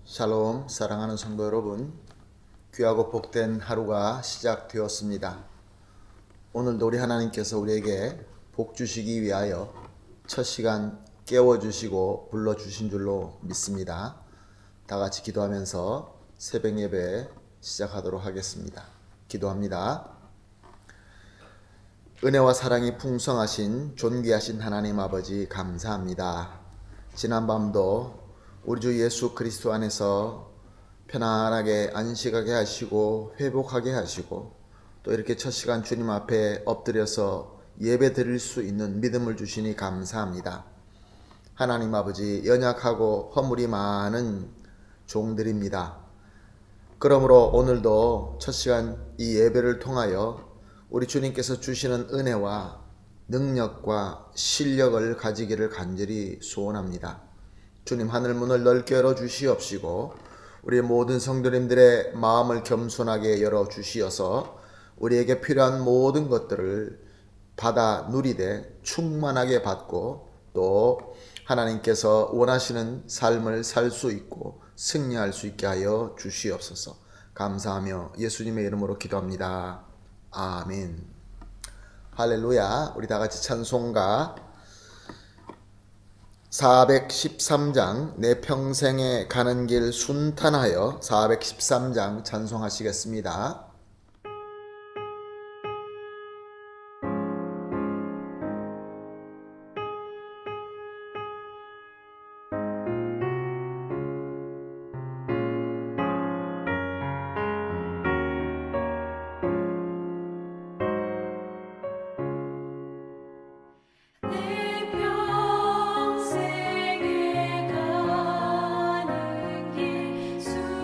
샬롬, 사랑하는 성도 여러분, 귀하고 복된 하루가 시작되었습니다. 오늘도 우리 하나님께서 우리에게 복 주시기 위하여 첫 시간 깨워주시고 불러주신 줄로 믿습니다. 다 같이 기도하면서 새벽 예배 시작하도록 하겠습니다. 기도합니다. 은혜와 사랑이 풍성하신 존귀하신 하나님 아버지 감사합니다. 지난밤도 우리 주 예수 그리스도 안에서 편안하게 안식하게 하시고 회복하게 하시고 또 이렇게 첫 시간 주님 앞에 엎드려서 예배 드릴 수 있는 믿음을 주시니 감사합니다. 하나님 아버지, 연약하고 허물이 많은 종들입니다. 그러므로 오늘도 첫 시간 이 예배를 통하여 우리 주님께서 주시는 은혜와 능력과 실력을 가지기를 간절히 소원합니다. 주님, 하늘문을 넓게 열어주시옵시고 우리 모든 성도님들의 마음을 겸손하게 열어주시어서 우리에게 필요한 모든 것들을 받아 누리되 충만하게 받고 또 하나님께서 원하시는 삶을 살 수 있고 승리할 수 있게 하여 주시옵소서. 감사하며 예수님의 이름으로 기도합니다. 아멘. 할렐루야. 우리 다같이 찬송가 413장 내 평생에 가는 길 순탄하여 413장 찬송하시겠습니다. 가는 길 순탄하여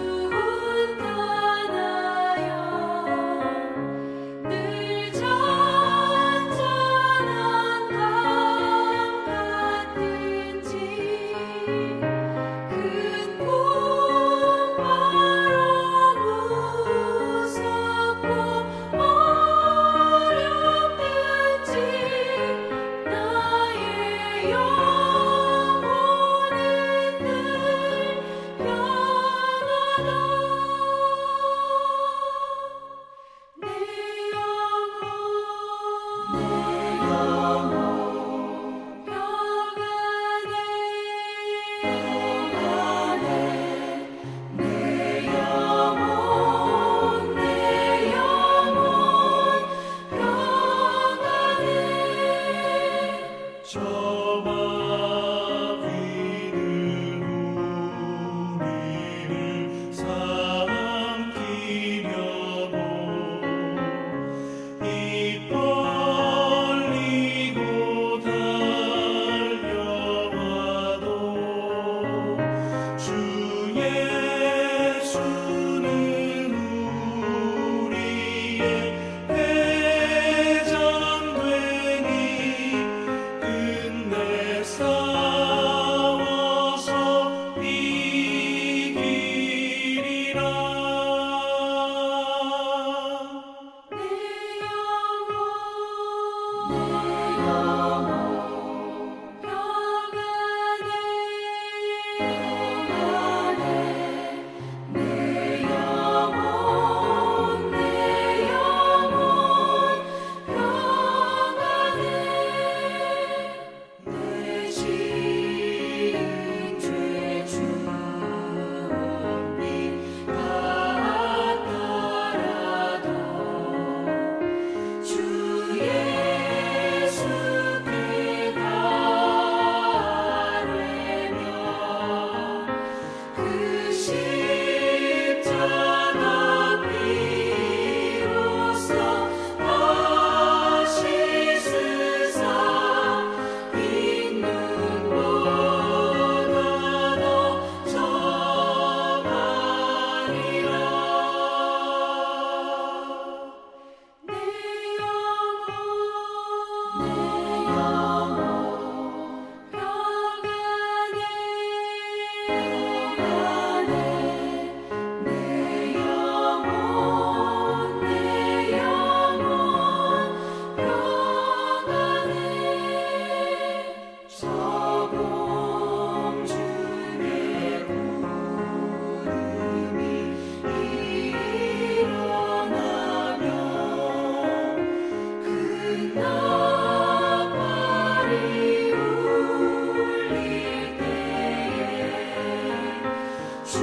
주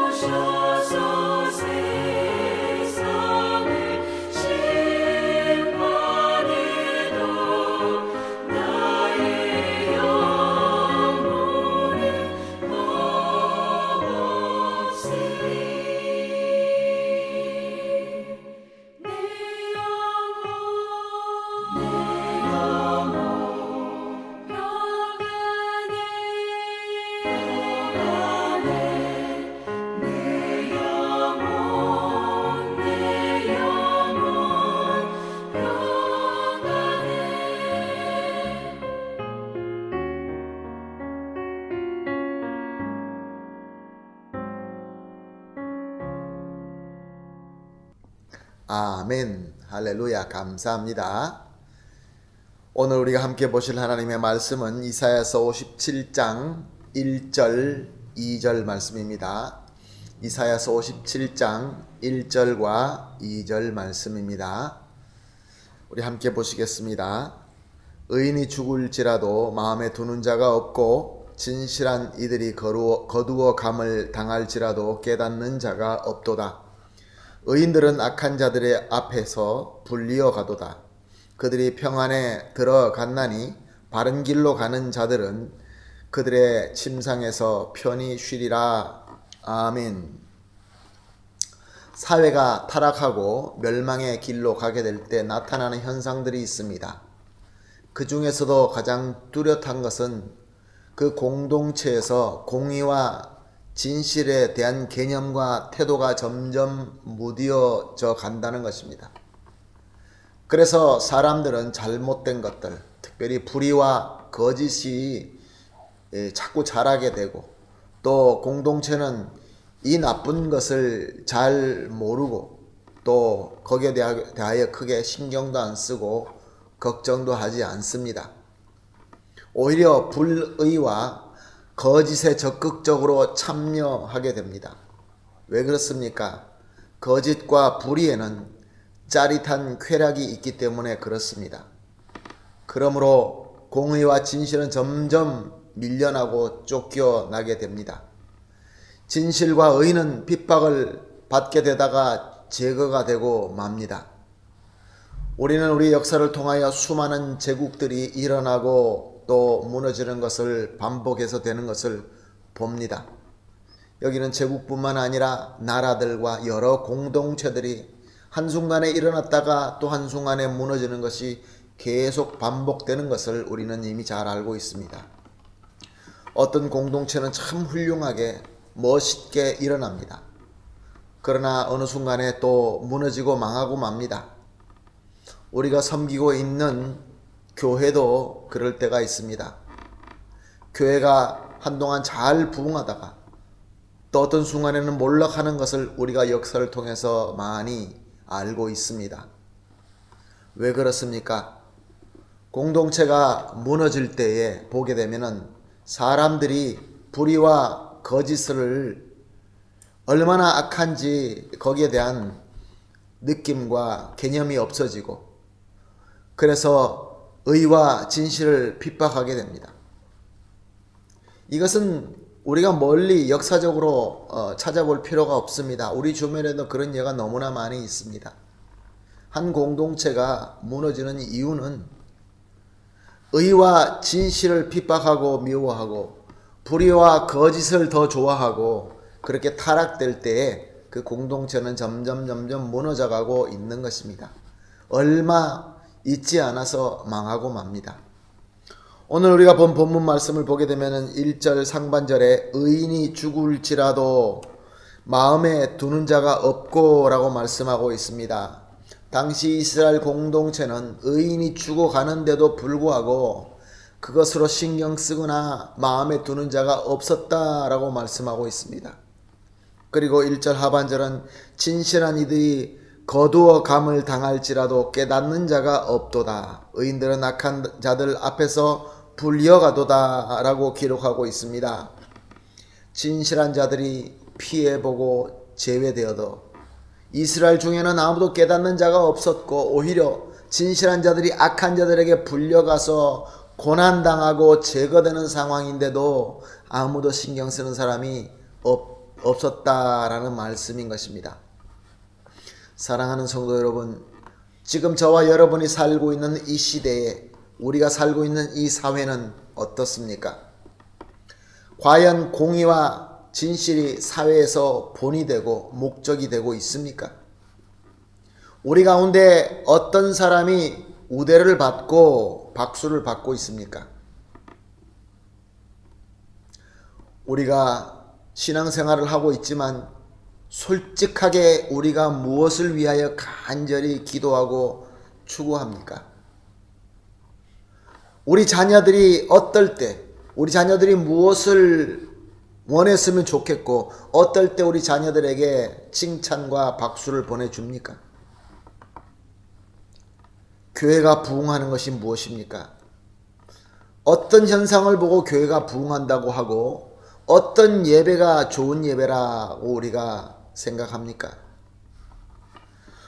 오셔서 세상을 심판해도 나의 영혼은 없으리. 내 영혼 평안해 내 영혼 아멘. 할렐루야. 감사합니다. 오늘 우리가 함께 보실 하나님의 말씀은 이사야서 57장 1절 2절 말씀입니다. 이사야서 57장 1절과 2절 말씀입니다. 우리 함께 보시겠습니다. 의인이 죽을지라도 마음에 두는 자가 없고 진실한 이들이 거두어 감을 당할지라도 깨닫는 자가 없도다. 의인들은 악한 자들의 앞에서 불리어 가도다. 그들이 평안에 들어갔나니 바른 길로 가는 자들은 그들의 침상에서 편히 쉬리라. 아멘. 사회가 타락하고 멸망의 길로 가게 될 때 나타나는 현상들이 있습니다. 그 중에서도 가장 뚜렷한 것은 그 공동체에서 공의와 진실에 대한 개념과 태도가 점점 무뎌져 간다는 것입니다. 그래서 사람들은 잘못된 것들, 특별히 불의와 거짓이 자꾸 자라게 되고, 또 공동체는 이 나쁜 것을 잘 모르고 또 거기에 대하여 크게 신경도 안 쓰고 걱정도 하지 않습니다. 오히려 불의와 거짓에 적극적으로 참여하게 됩니다. 왜 그렇습니까? 거짓과 불의에는 짜릿한 쾌락이 있기 때문에 그렇습니다. 그러므로 공의와 진실은 점점 밀려나고 쫓겨나게 됩니다. 진실과 의는 핍박을 받게 되다가 제거가 되고 맙니다. 우리는 우리 역사를 통하여 수많은 제국들이 일어나고 또 무너지는 것을 반복해서 되는 것을 봅니다. 여기는 제국뿐만 아니라 나라들과 여러 공동체들이 한순간에 일어났다가 또 한순간에 무너지는 것이 계속 반복되는 것을 우리는 이미 잘 알고 있습니다. 어떤 공동체는 참 훌륭하게 멋있게 일어납니다. 그러나 어느 순간에 또 무너지고 망하고 맙니다. 우리가 섬기고 있는 교회도 그럴 때가 있습니다. 교회가 한동안 잘 부흥하다가 또 어떤 순간에는 몰락하는 것을 우리가 역사를 통해서 많이 알고 있습니다. 왜 그렇습니까? 공동체가 무너질 때에 보게 되면은 사람들이 불의와 거짓을 얼마나 악한지 거기에 대한 느낌과 개념이 없어지고, 그래서 의와 진실을 핍박하게 됩니다. 이것은 우리가 멀리 역사적으로 찾아볼 필요가 없습니다. 우리 주변에도 그런 예가 너무나 많이 있습니다. 한 공동체가 무너지는 이유는 의와 진실을 핍박하고 미워하고 불의와 거짓을 더 좋아하고 그렇게 타락될 때에 그 공동체는 점점 무너져가고 있는 것입니다. 얼마 있지 않아서 망하고 맙니다. 오늘 우리가 본 본문 말씀을 보게 되면 1절 상반절에 의인이 죽을지라도 마음에 두는 자가 없고 라고 말씀하고 있습니다. 당시 이스라엘 공동체는 의인이 죽어가는데도 불구하고 그것으로 신경 쓰거나 마음에 두는 자가 없었다라고 말씀하고 있습니다. 그리고 1절 하반절은 진실한 이들이 거두어 감을 당할지라도 깨닫는 자가 없도다. 의인들은 악한 자들 앞에서 불려가도다 라고 기록하고 있습니다. 진실한 자들이 피해보고 제외되어도 이스라엘 중에는 아무도 깨닫는 자가 없었고, 오히려 진실한 자들이 악한 자들에게 불려가서 고난당하고 제거되는 상황인데도 아무도 신경 쓰는 사람이 없었다라는 말씀인 것입니다. 사랑하는 성도 여러분, 지금 저와 여러분이 살고 있는 이 시대에, 우리가 살고 있는 이 사회는 어떻습니까? 과연 공의와 진실이 사회에서 본이 되고 목적이 되고 있습니까? 우리 가운데 어떤 사람이 우대를 받고 박수를 받고 있습니까? 우리가 신앙생활을 하고 있지만 솔직하게 우리가 무엇을 위하여 간절히 기도하고 추구합니까? 우리 자녀들이 어떨 때, 우리 자녀들이 무엇을 원했으면 좋겠고, 어떨 때 우리 자녀들에게 칭찬과 박수를 보내줍니까? 교회가 부흥하는 것이 무엇입니까? 어떤 현상을 보고 교회가 부흥한다고 하고, 어떤 예배가 좋은 예배라고 우리가 생각합니까?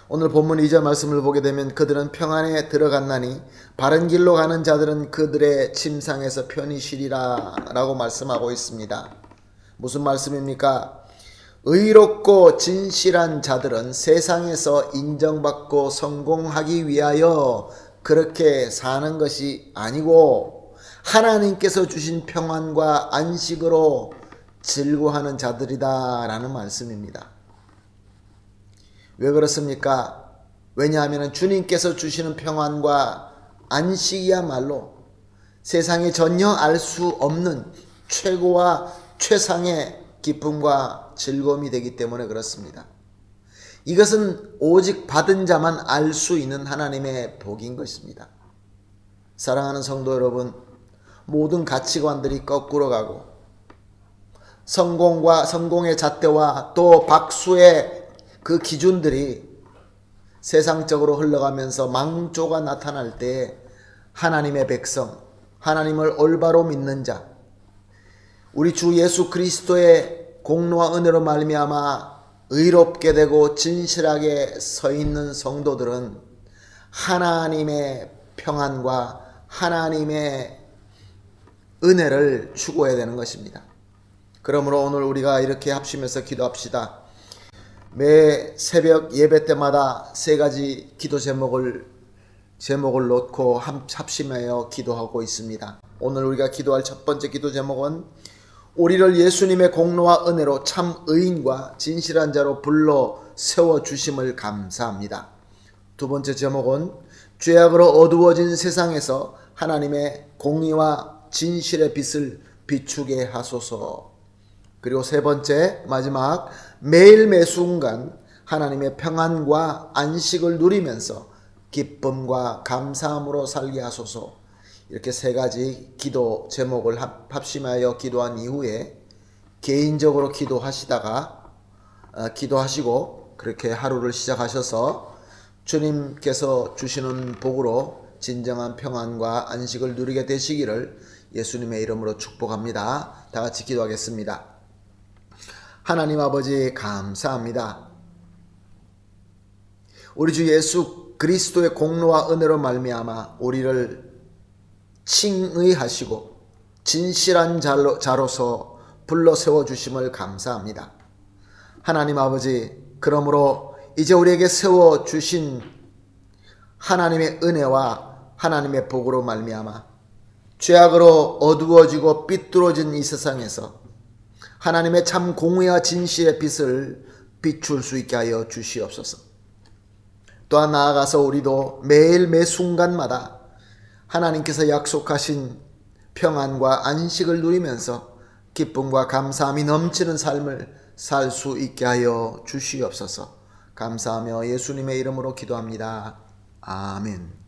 오늘 본문 2절 말씀을 보게 되면 그들은 평안에 들어갔나니 바른 길로 가는 자들은 그들의 침상에서 편히 쉬리라 라고 말씀하고 있습니다. 무슨 말씀입니까? 의롭고 진실한 자들은 세상에서 인정받고 성공하기 위하여 그렇게 사는 것이 아니고 하나님께서 주신 평안과 안식으로 즐거워하는 자들이다 라는 말씀입니다. 왜 그렇습니까? 왜냐하면 주님께서 주시는 평안과 안식이야말로 세상에 전혀 알 수 없는 최고와 최상의 기쁨과 즐거움이 되기 때문에 그렇습니다. 이것은 오직 받은 자만 알 수 있는 하나님의 복인 것입니다. 사랑하는 성도 여러분, 모든 가치관들이 거꾸로 가고 성공의 잣대와 또 박수의 그 기준들이 세상적으로 흘러가면서 망조가 나타날 때 하나님의 백성, 하나님을 올바로 믿는 자, 우리 주 예수 그리스도의 공로와 은혜로 말미암아 의롭게 되고 진실하게 서 있는 성도들은 하나님의 평안과 하나님의 은혜를 추구해야 되는 것입니다. 그러므로 오늘 우리가 이렇게 합심해서 기도합시다. 매 새벽 예배 때마다 세 가지 기도 제목을 놓고 합심하여 기도하고 있습니다. 오늘 우리가 기도할 첫 번째 기도 제목은 우리를 예수님의 공로와 은혜로 참 의인과 진실한 자로 불러 세워주심을 감사합니다. 두 번째 제목은 죄악으로 어두워진 세상에서 하나님의 공의와 진실의 빛을 비추게 하소서. 그리고 세 번째 마지막, 매일 매 순간 하나님의 평안과 안식을 누리면서 기쁨과 감사함으로 살게 하소서. 이렇게 세 가지 기도 제목을 합심하여 기도한 이후에 개인적으로 기도하시고 그렇게 하루를 시작하셔서 주님께서 주시는 복으로 진정한 평안과 안식을 누리게 되시기를 예수님의 이름으로 축복합니다. 다 같이 기도하겠습니다. 하나님 아버지 감사합니다. 우리 주 예수 그리스도의 공로와 은혜로 말미암아 우리를 칭의하시고 진실한 자로서 불러 세워주심을 감사합니다. 하나님 아버지, 그러므로 이제 우리에게 세워주신 하나님의 은혜와 하나님의 복으로 말미암아 죄악으로 어두워지고 삐뚤어진 이 세상에서 하나님의 참 공의와 진실의 빛을 비출 수 있게 하여 주시옵소서. 또한 나아가서 우리도 매일 매 순간마다 하나님께서 약속하신 평안과 안식을 누리면서 기쁨과 감사함이 넘치는 삶을 살 수 있게 하여 주시옵소서. 감사하며 예수님의 이름으로 기도합니다. 아멘.